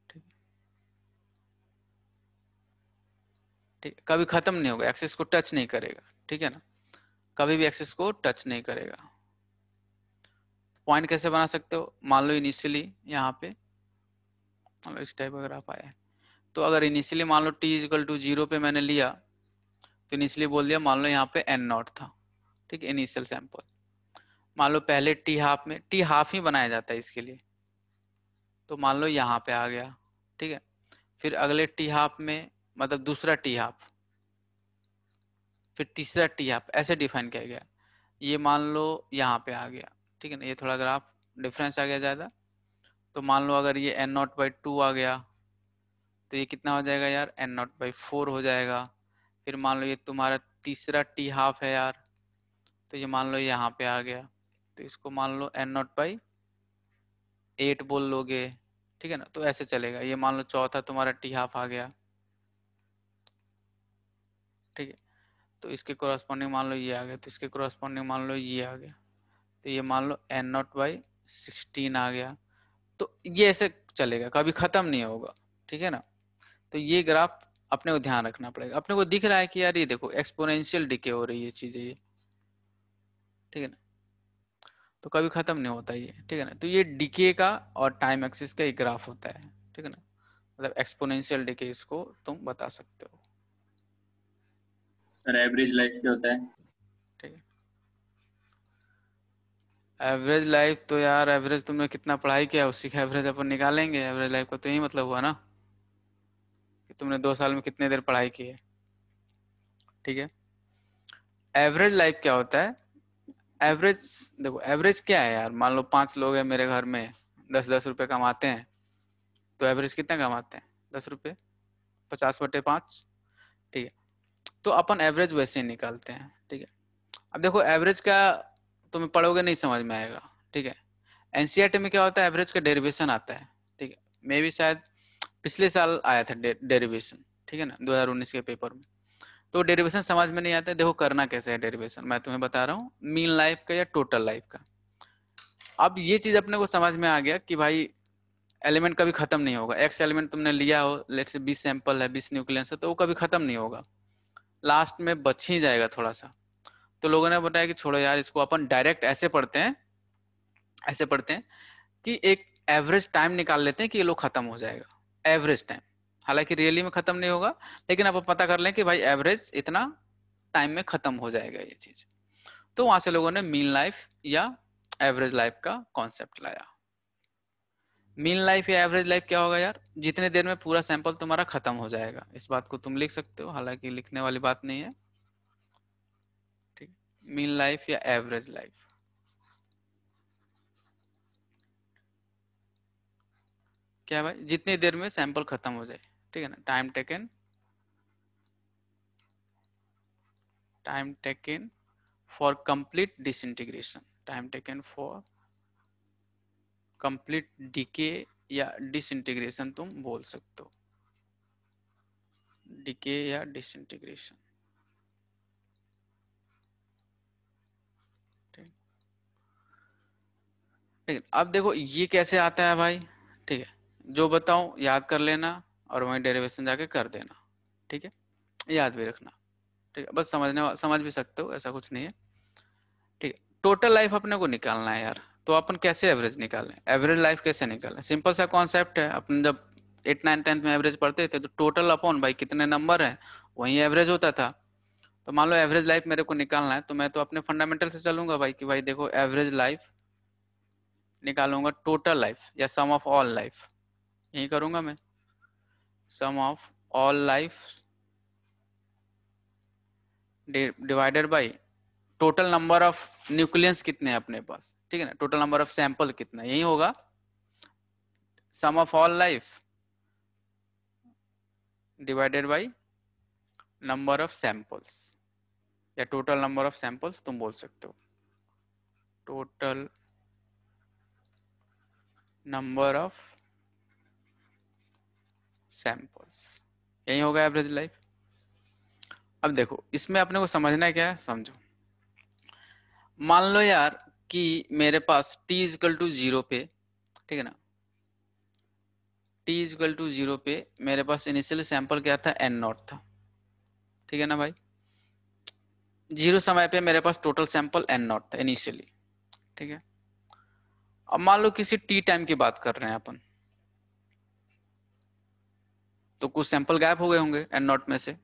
ठीक है, ठीक, कभी खत्म नहीं होगा, एक्सिस को टच नहीं करेगा, ठीक है ना, कभी भी एक्सिस को टच नहीं करेगा। पॉइंट कैसे बना सकते हो, मान लो इनिशियली यहाँ पे मान लो इस टाइप का ग्राफ आया है, तो अगर इनिशियली मान लो t इक्वल टू 0 पे मैंने लिया, तो इनिशियली बोल दिया मान लो यहाँ पे n नॉट था, ठीक है, इनिशियल सैंपल। मान लो पहले टी हाफ में, टी हाफ ही बनाया जाता है इसके लिए, तो मान लो यहाँ पे आ गया, ठीक है, फिर अगले टी हाफ में मतलब दूसरा टी हाफ, फिर तीसरा टी हाफ, ऐसे डिफाइन किया गया। ये मान लो यहाँ पे आ गया, ठीक है ना, ये थोड़ा ग्राफ डिफरेंस आ गया ज्यादा। तो मान लो अगर ये n0/2 आ गया, तो ये कितना हो जाएगा यार, n0/4 हो जाएगा। फिर मान लो ये तुम्हारा तीसरा टी हाफ है यार, तो ये मान लो यहाँ पे आ गया, तो इसको मान लो n0/8 बोल लोगे, ठीक है ना, तो ऐसे चलेगा। ये मान लो चौथा तुम्हारा टी हाफ आ गया, ठीक है, तो इसके कोरस्पॉन्डिंग मान लो ये आ गया, तो इसके कोरस्पॉन्डिंग मान लो ये आ गया, तो ये मान लो n0/16 आ गया। तो ये ऐसे चलेगा, कभी खत्म नहीं होगा, ठीक है ना। तो ये ग्राफ अपने को ध्यान रखना पड़ेगा। अपने को दिख रहा है कि यार ये देखो एक्सपोनेंशियल डिके हो रही है चीजें ये, ठीक है ना, तो कभी खत्म नहीं होता ये, ठीक है ना। तो ये डिके का और टाइम एक्सिस का एक ग्राफ होता है, ठीक है ना, मतलब एक्सपोनेंशियल डिके इसको तुम बता सकते हो, सर एवरेज लाइफ क्या होता है? ठीक है। एवरेज लाइफ तो यार, एवरेज तुमने कितना पढ़ाई किया उसी का एवरेज अपन निकालेंगे। एवरेज लाइफ का तो यही मतलब हुआ ना कि तुमने 2 साल में कितने देर पढ़ाई की है, ठीक है। एवरेज लाइफ क्या होता है, एवरेज देखो, एवरेज क्या है यार, मान लो 5 लोग हैं मेरे घर में, 10-10 रुपए कमाते हैं, तो एवरेज कितना कमाते हैं, 10 रुपए, 50/5, ठीक है। तो अपन एवरेज वैसे ही निकालते हैं, ठीक है। अब देखो एवरेज का तुम्हें पढ़ोगे नहीं समझ में आएगा, ठीक है। एनसीईआरटी में क्या होता है, एवरेज का डेरिवेशन आता है, ठीक है, मे भी शायद पिछले साल आया था डेरिवेशन, ठीक है ना, 2019 के पेपर में। तो डेरिवेशन समझ में नहीं आता है। देखो करना कैसे है डेरिवेशन, मैं तुम्हें बता रहा हूँ, मीन लाइफ का या टोटल लाइफ का। अब ये चीज अपने को समझ में आ गया कि भाई एलिमेंट कभी खत्म नहीं होगा। एक्स एलिमेंट तुमने लिया हो, लेट्स से 20 सैंपल है, 20 न्यूक्लियस है, तो वो कभी खत्म नहीं होगा, लास्ट में बच ही जाएगा थोड़ा सा। तो लोगों ने बताया कि छोड़ो यार, इसको अपन डायरेक्ट ऐसे पढ़ते हैं, ऐसे पढ़ते हैं कि एक एवरेज टाइम निकाल लेते हैं कि ये लोग खत्म हो जाएगा, एवरेज टाइम। हालांकि रियली में खत्म नहीं होगा, लेकिन अब पता कर लें कि भाई एवरेज इतना टाइम में खत्म हो जाएगा ये चीज। तो वहां से लोगों ने मीन लाइफ या एवरेज लाइफ का कॉन्सेप्ट लाया। मीन लाइफ या एवरेज लाइफ क्या होगा यार, जितने देर में पूरा सैंपल तुम्हारा खत्म हो जाएगा। इस बात को तुम लिख सकते हो, हालांकि लिखने वाली बात नहीं है, ठीक। मीन लाइफ या एवरेज लाइफ क्या है भाई, जितनी देर में सैंपल खत्म हो जाए, ठीक है ना। Time taken for complete disintegration, time taken for complete decay या डिसइंटीग्रेशन तुम बोल सकते हो, डीके या डिसइंटीग्रेशन, ठीक। ठीक, अब देखो ये कैसे आता है भाई, ठीक है, जो बताऊं याद कर लेना और वहीं डेरिवेशन जाके कर देना, ठीक है, याद भी रखना, ठीक है, बस समझ भी सकते हो, ऐसा कुछ नहीं है, ठीक है। टोटल लाइफ अपने को निकालना है यार, तो अपन कैसे एवरेज निकालें, एवरेज लाइफ कैसे निकालें, सिंपल सा कॉन्सेप्ट है। अपन जब 8 9 10th में एवरेज पढ़ते थे, तो टोटल अपॉन भाई कितने नंबर है वही एवरेज होता था। तो मान लो एवरेज लाइफ मेरे को निकालना है, तो मैं तो अपने फंडामेंटल से चलूंगा भाई कि भाई देखो एवरेज लाइफ निकालूंगा टोटल लाइफ या सम ऑफ ऑल लाइफ, यही करूंगा मैं, sum of all life divided by total number of nucleus कितने हैं अपने पास, ठीक है ना, टोटल नंबर ऑफ सैंपल कितना, यही होगा sum of all life divided by number of samples, या टोटल नंबर ऑफ सैंपल्स तुम बोल सकते हो, टोटल नंबर ऑफ सैंपल्स, यही होगा एवरेज लाइफ। अब देखो इसमें अपने को समझना क्या है, समझो। मान लो यार कि मेरे पास t इजकल टू 0 पे, ठीक है ना, t इजकल टू 0 पे मेरे पास इनिशियल सैंपल क्या था, n नॉट था, ठीक है ना भाई। 0 समय पे मेरे पास टोटल सैंपल n नॉट था इनिशियली, ठीक है। अब मान लो किसी t टाइम की बात कर रहे हैं अपन, तो कुछ सैंपल गायब हो गए होंगे n नॉट में से,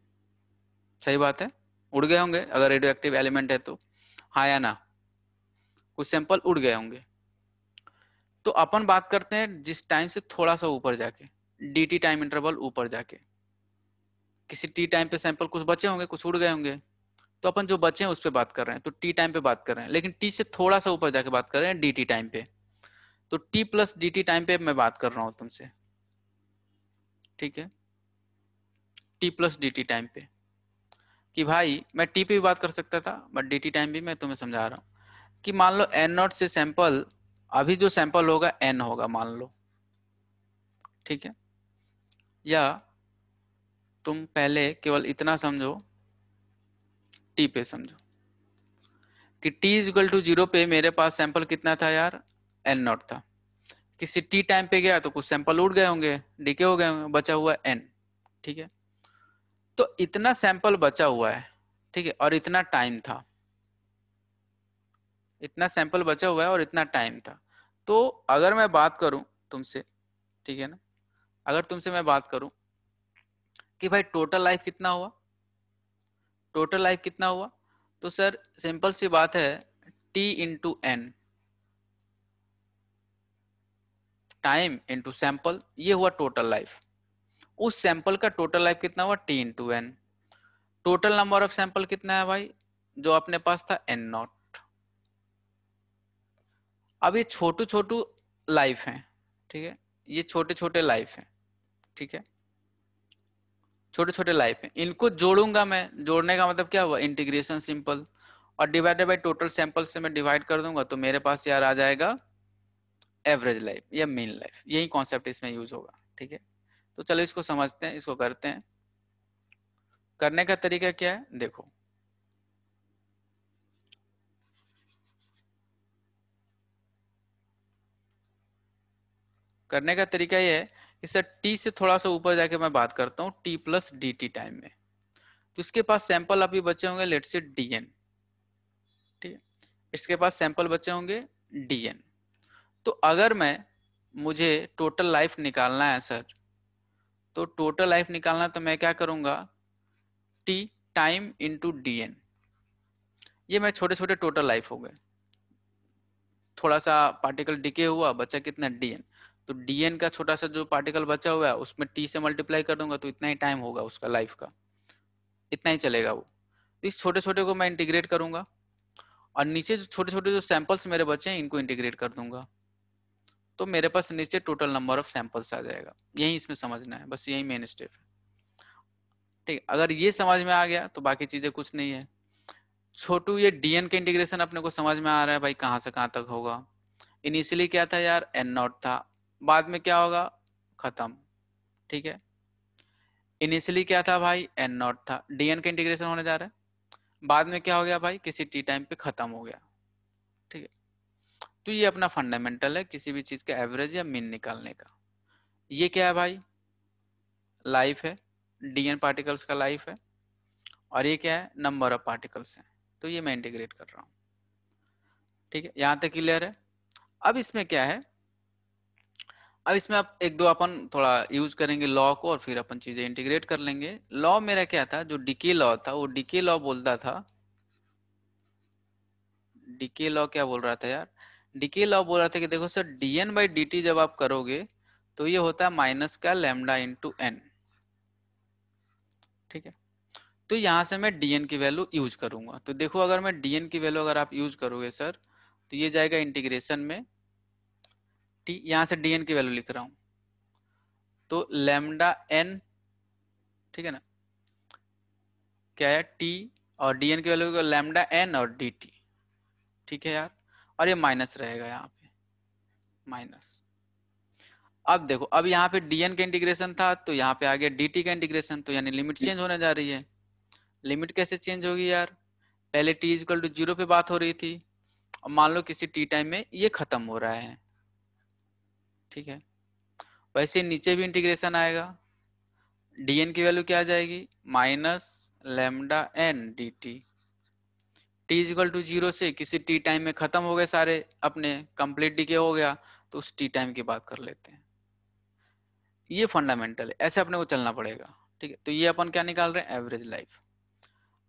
सही बात है, उड़ गए होंगे अगर रेडियो एक्टिव एलिमेंट है तो, हाँ या ना, कुछ सैंपल उड़ गए होंगे। तो अपन बात करते हैं जिस टाइम से थोड़ा सा ऊपर जाके, dt टाइम इंटरवल ऊपर जाके, किसी t टाइम पे सैंपल कुछ बचे होंगे, कुछ उड़ गए होंगे, तो अपन जो बचे हैं उस पे बात कर रहे हैं, तो t टाइम पे बात कर रहे हैं, लेकिन t से थोड़ा सा ऊपर जाके बात कर रहे हैं dt टाइम पे, तो t प्लस dt टाइम पे मैं बात कर रहा हूं तुमसे, ठीक है, t प्लस dt टाइम पे, कि भाई मैं t पे भी बात कर सकता था बट dt टाइम भी मैं तुम्हें समझा रहा हूं कि मान लो n नॉट से सैंपल, अभी जो सैंपल होगा n होगा मान लो, ठीक है, या तुम पहले केवल इतना समझो, t पे समझो कि t इक्वल टू 0 पे मेरे पास सैंपल कितना था यार, n नॉट था, किसी t टाइम पे गया तो कुछ सैंपल उड़ गए होंगे, डीके हो गए होंगे, बचा हुआ n, ठीक है। तो इतना सैंपल बचा हुआ है, ठीक है, और इतना टाइम था, इतना सैंपल बचा हुआ है और इतना टाइम था। तो अगर मैं बात करूं तुमसे, ठीक है ना, अगर तुमसे मैं बात करूं कि भाई टोटल लाइफ कितना हुआ, टोटल लाइफ कितना हुआ, तो सर सिंपल सी बात है, t into N, time into sample, ये हुआ टोटल लाइफ। उस सैंपल का टोटल लाइफ कितना हुआ, t into N. Total number of sample कितना है भाई, जो अपने पास था n नॉट। अब ये छोटू छोटू लाइफ है, ठीक है, ये छोटे छोटे लाइफ है, ठीक है, छोटे छोटे लाइफ है, इनको जोड़ूंगा मैं, जोड़ने का मतलब क्या हुआ, इंटीग्रेशन सिंपल, और डिवाइडेड बाय टोटल सैंपल से मैं डिवाइड कर दूंगा, तो मेरे पास यार आ जाएगा एवरेज लाइफ या मीन लाइफ, यही कॉन्सेप्ट इसमें यूज होगा, ठीक है। तो चलो इसको समझते हैं, इसको करते हैं। करने का तरीका क्या है, देखो, करने का तरीका ये है कि सर t से थोड़ा सा ऊपर जाके मैं बात करता हूँ t प्लस dt टाइम में, तो इसके पास सैंपल अभी बचे होंगे लेट से dn, ठीक है, इसके पास सैंपल बचे होंगे dn। तो अगर मैं, मुझे टोटल लाइफ निकालना है सर, तो टोटल लाइफ निकालना तो मैं क्या करूंगा, t टाइम इंटू dn, ये मैं छोटे छोटे टोटल लाइफ हो गए, थोड़ा सा पार्टिकल डिके हुआ, बचा कितना dn, तो dn का छोटा सा जो पार्टिकल बचा हुआ है उसमें t से मल्टीप्लाई कर दूंगा, तो इतना ही टाइम होगा उसका लाइफ का, इतना ही चलेगा वो। तो इस छोटे छोटे को मैं इंटीग्रेट करूंगा, और नीचे जो छोटे छोटे जो सैंपल्स मेरे बचे हैं इनको इंटीग्रेट कर दूंगा, तो मेरे पास नीचे टोटल नंबर ऑफ सैंपल्स आ जाएगा। यही इसमें समझना है, बस यही मेन स्टेप है, ठीक है। अगर ये समझ में आ गया तो बाकी चीजें कुछ नहीं है। छोटू ये dn के इंटीग्रेशन अपने को समझ में आ रहा है भाई, कहां से कहां तक होगा। इनिशियली क्या था यार, n नॉट था, बाद में क्या होगा, खत्म, ठीक है। इनिशियली क्या था भाई, n नॉट था, dn का इंटीग्रेशन होने जा रहा है, बाद में क्या हो गया भाई, किसी t टाइम पे खत्म हो गया, ठीक है। तो ये अपना फंडामेंटल है किसी भी चीज का एवरेज या मीन निकालने का। ये क्या है भाई, लाइफ है, dn पार्टिकल्स का लाइफ है, और ये क्या है, नंबर ऑफ पार्टिकल्स है, तो ये मैं इंटीग्रेट कर रहा हूँ, ठीक है, यहां तक क्लियर है। अब इसमें क्या है, अब इसमें आप एक दो अपन थोड़ा यूज करेंगे लॉ को और फिर अपन चीजें इंटीग्रेट कर लेंगे। लॉ मेरा क्या था, जो डीके लॉ था वो डीके लॉ बोलता था, डीके लॉ क्या बोल रहा था यार, डीके लॉ बोल रहा था कि देखो सर dn बाई dt जब आप करोगे तो ये होता है माइनस का लैम्डा इंटू एन। ठीक है, तो यहाँ से मैं dn की वैल्यू यूज करूंगा। तो देखो अगर मैं dn की वैल्यू अगर आप यूज करोगे सर तो ये जाएगा इंटीग्रेशन में t, यहाँ से dn की वैल्यू लिख रहा हूँ तो लैम्डा n, ठीक है ना, क्या है t, और dn की वैल्यू लैम्डा n और dt। ठीक है यार, और ये माइनस रहेगा यहाँ पे माइनस। अब देखो अब यहाँ पे dn का इंटीग्रेशन था तो यहाँ पे आ गया dt का इंटीग्रेशन, तो यानी लिमिट चेंज होने जा रही है। लिमिट कैसे चेंज होगी यार, पहले t इक्वल टू 0 पे बात हो रही थी, अब मान लो किसी t टाइम में ये खत्म हो रहा है। ठीक है, वैसे नीचे भी इंटीग्रेशन आएगा, dn की वैल्यू क्या आ जाएगी minus lambda n dt। t equal to 0 से किसी t टाइम में खत्म हो गए सारे अपने, कंप्लीट डीके हो गया, तो उस t टाइम की बात कर लेते हैं। ये फंडामेंटल है, ऐसे अपने को चलना पड़ेगा। ठीक है, तो ये अपन क्या निकाल रहे हैं एवरेज लाइफ।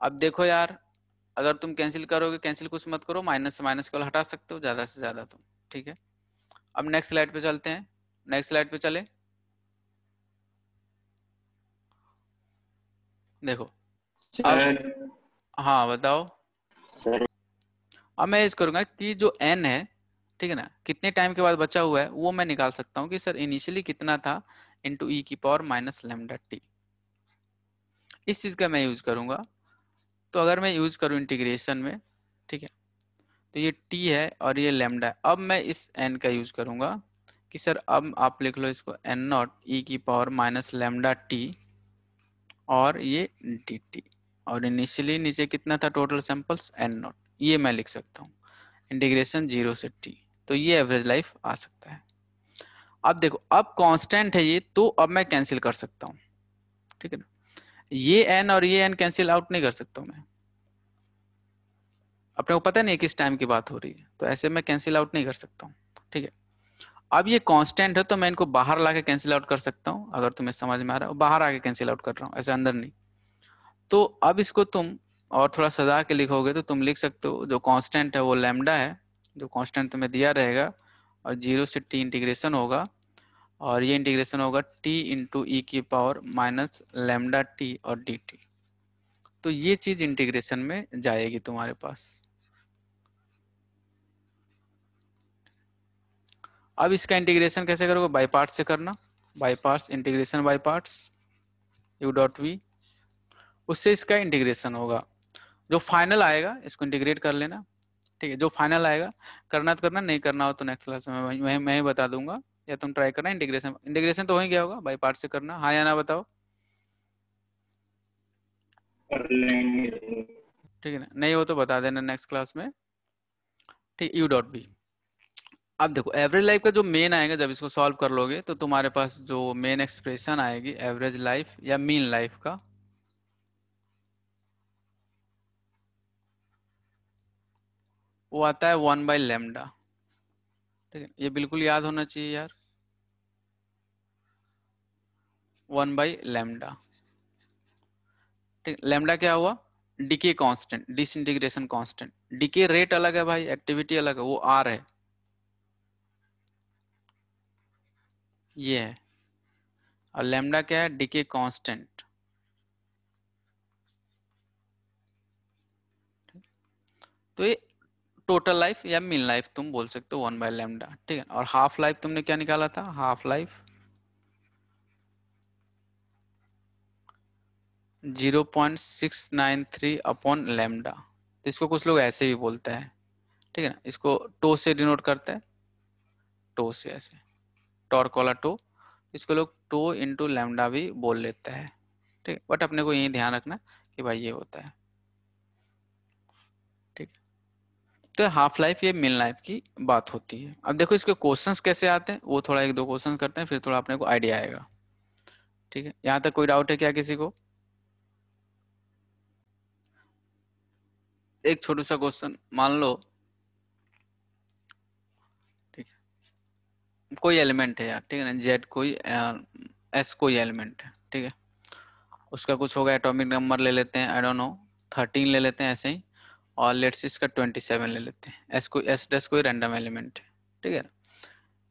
अब देखो यार अगर तुम कैंसिल करोगे, कैंसिल कुछ मत करो, माइनस से माइनस को हटा सकते हो ज्यादा से ज्यादा तुम। ठीक है, अब नेक्स्ट स्लाइड पे चलते हैं, नेक्स्ट स्लाइड पे चले। देखो अब, सर हाँ बताओ। सर अब मैं इस करूंगा कि जो n है, ठीक है ना, कितने टाइम के बाद बचा हुआ है वो मैं निकाल सकता हूँ कि सर इनिशियली कितना था इंटू ई की पावर माइनस लेमडा टी। इस चीज का मैं यूज करूंगा। तो अगर मैं यूज करूँ इंटीग्रेशन में, ठीक है, तो ये t है और ये लेमडा है। अब मैं इस n का यूज करूंगा कि सर अब आप लिख लो इसको n नॉट ई की पावर माइनस लेमडा टी और ये dt, और इनिशियली नीचे कितना था टोटल सैंपल्स n नॉट, ये मैं लिख सकता हूँ इंटीग्रेशन 0 से t। तो ये एवरेज लाइफ आ सकता है। अब देखो अब कांस्टेंट है ये, तो अब मैं कैंसिल कर सकता हूँ। ठीक है ना, ये n और ये n कैंसिल आउट नहीं कर सकता हूँ मैं, अपने को पता नहीं है किस टाइम की बात हो रही है, तो ऐसे मैं कैंसिल आउट नहीं कर सकता हूँ। ठीक है, अब ये कांस्टेंट है तो मैं इनको बाहर लाके कैंसिल आउट कर सकता हूँ, अगर तुम्हें समझ में आ रहा है, बाहर आके कैंसिल आउट कर रहा हूँ, ऐसे अंदर नहीं। तो अब इसको तुम और थोड़ा सजा के लिखोगे तो तुम लिख सकते हो जो कांस्टेंट है वो लैम्डा है, जो कांस्टेंट तुम्हें दिया रहेगा, और 0 से t इंटीग्रेशन होगा, और ये इंटीग्रेशन होगा t इंटू ई की पावर माइनस लेमडा टी और डी टी। तो ये चीज इंटीग्रेशन में जाएगी तुम्हारे पास। अब इसका इंटीग्रेशन कैसे करोगे, बाई पार्ट से करना, by parts, integration by parts, U dot V, उससे इसका इंटीग्रेशन होगा। जो फाइनल आएगा इसको इंटीग्रेट कर लेना। ठीक है, जो फाइनल आएगा, करना तो करना, नहीं करना हो तो नेक्स्ट क्लास में मैं ही बता दूंगा, या तुम ट्राई करना इंटीग्रेशन। इंटीग्रेशन तो हो ही गया होगा, बाई पार्ट से करना, हाँ या ना बताओ। कर लेंगे। ठीक है ना, नहीं हो तो बता देना नेक्स्ट क्लास में। ठीक, यू डॉट बी। अब देखो एवरेज लाइफ का जो मेन आएगा, जब इसको सॉल्व कर लोगे तो तुम्हारे पास जो मेन एक्सप्रेशन आएगी एवरेज लाइफ या मीन लाइफ का, वो आता है 1/λ। ठीक है, ये बिल्कुल याद होना चाहिए यार, 1/λ। ठीक, लैम्डा क्या हुआ, decay constant, disintegration constant. Decay rate अलग है भाई, एक्टिविटी अलग है, वो आर है, ये है। और लैम्डा क्या है, डीके कांस्टेंट। तो ये टोटल लाइफ या मीन लाइफ तुम बोल सकते हो 1/λ। ठीक है, और हाफ लाइफ तुमने क्या निकाला था, हाफ लाइफ 0.693 अपॉन लैम्डा। तो इसको कुछ लोग ऐसे भी बोलते हैं, ठीक है ना, इसको टो से डिनोट करते हैं, टो से ऐसे, टॉर्क वाला टो, इसको लोग टो इंटू लैम्डा भी बोल लेते हैं। ठीक है, बट अपने को यही ध्यान रखना कि भाई ये होता है। ठीक है, तो हाफ लाइफ ये मिल लाइफ की बात होती है। अब देखो इसके क्वेश्चंस कैसे आते हैं, वो थोड़ा एक दो क्वेश्चन करते हैं, फिर थोड़ा अपने को आइडिया आएगा। ठीक है, यहाँ तक कोई डाउट है क्या किसी को? एक छोटा सा क्वेश्चन मान लो, ठीक है, कोई एलिमेंट है यार, ठीक है ना, जेड कोई एस कोई एलिमेंट है, ठीक है, उसका कुछ होगा, एटॉमिक नंबर ले लेते हैं, आई डोंट नो 13 ले लेते हैं ऐसे ही, और लेट्स इसका 27 ले लेते हैं, एस डैश कोई रैंडम एलिमेंट है, ठीक है,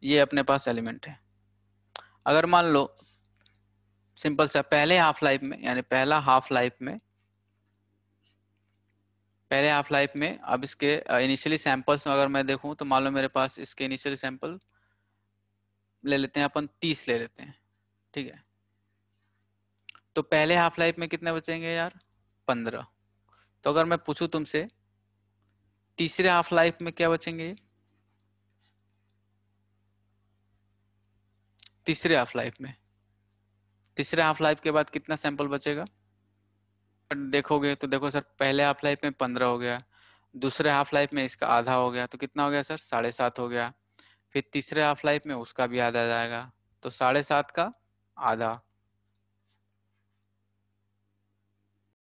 ये अपने पास एलिमेंट है। अगर मान लो सिंपल सा पहले हाफ लाइफ में, यानी पहले हाफ लाइफ में अब इसके इनिशियली सैंपल्स अगर मैं देखूं तो मान लो मेरे पास इसके इनिशियली सैंपल ले लेते हैं अपन 30 ले लेते हैं, ठीक है, तो पहले हाफ लाइफ में कितने बचेंगे यार 15। तो अगर मैं पूछूं तुमसे तीसरे हाफ लाइफ में क्या बचेंगे, तीसरे हाफ लाइफ के बाद कितना सैंपल बचेगा, देखोगे तो देखो सर पहले हाफ लाइफ में 15 हो गया, दूसरे हाफ लाइफ में इसका आधा हो गया, तो कितना हो गया सर 7.5 हो गया, फिर तीसरे हाफ लाइफ में उसका भी आधा जाएगा, तो 7.5 का आधा